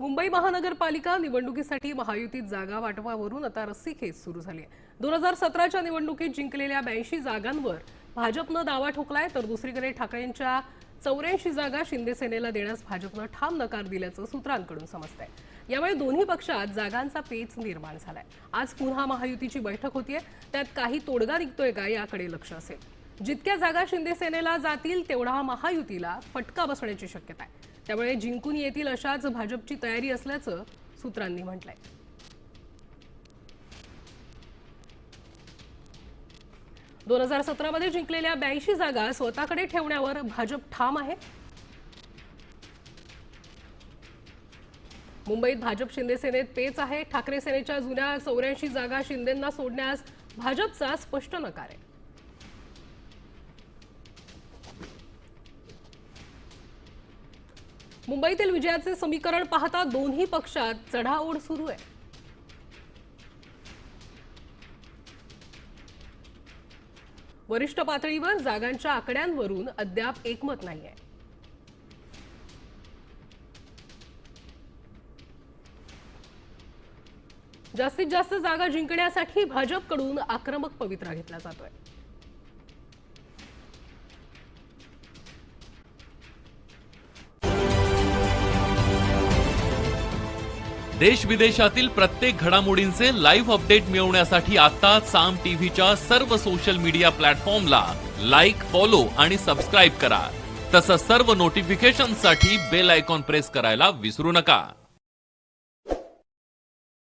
मुंबई महानगरपालिका निवडणुकीसाठी महायुतीत जागा वाटपावरून आता रस्सीखेच सुरू झाली आहे। 2017च्या निवडणुकीत जिंकलेल्या 82 जागांवर भाजपनं दावा ठोकलाय, तर दुसरीकडे ठाकरेंच्या 84 जागा शिंदे सेनेला देण्यास भाजपनं ठाम नकार दिल्याचं सूत्रांकडून समजतंय। यामुळे दोन्ही पक्षात जागांचा पेच निर्माण झालाय। आज पुन्हा महायुतीची बैठक होतीये, त्यात काही तोडगा निघतोय का याकडे लक्ष असेल। जितक्या जागा शिंदे सेनेला जातील तेवढा महायुतीला फटका बसण्याची शक्यता आहे। त्यामुळे जिंकून येतील अशाच भाजपची तयारी असल्याचं सूत्रांनी म्हटलंय। – 2017 मध्ये जिंकलेल्या 82 जागा स्वतःकडे ठेवण्यावर भाजप ठाम आहे। मुंबईत भाजप शिंदे सेनेत पेच आहे। ठाकरे सेनेच्या जुन्या 84 जागा शिंदेंना सोडण्यास भाजपचा स्पष्ट नकार आहे। मुंबईतील विजयाचे समीकरण पाहता दोन्ही पक्षात चढाओढ सुरू आहे। वरिष्ठ पातळीवर जागांच्या आकड्यांवरून अद्याप एकमत नाहीये। जास्तीत जास्त जागा जिंकण्यासाठी भाजपकडून आक्रमक पवित्रा घेतला जातोय। देश विदेशातील प्रत्येक घडामोडींचे लाईव्ह अपडेट मिळवण्यासाठी आता साम टीव्हीच्या सर्व सोशल मीडिया प्लॅटफॉर्मला लाईक, फॉलो आणि सबस्क्राईब करा। तसंच सर्व नोटिफिकेशनसाठी बेल आयकॉन प्रेस करायला विसरू नका।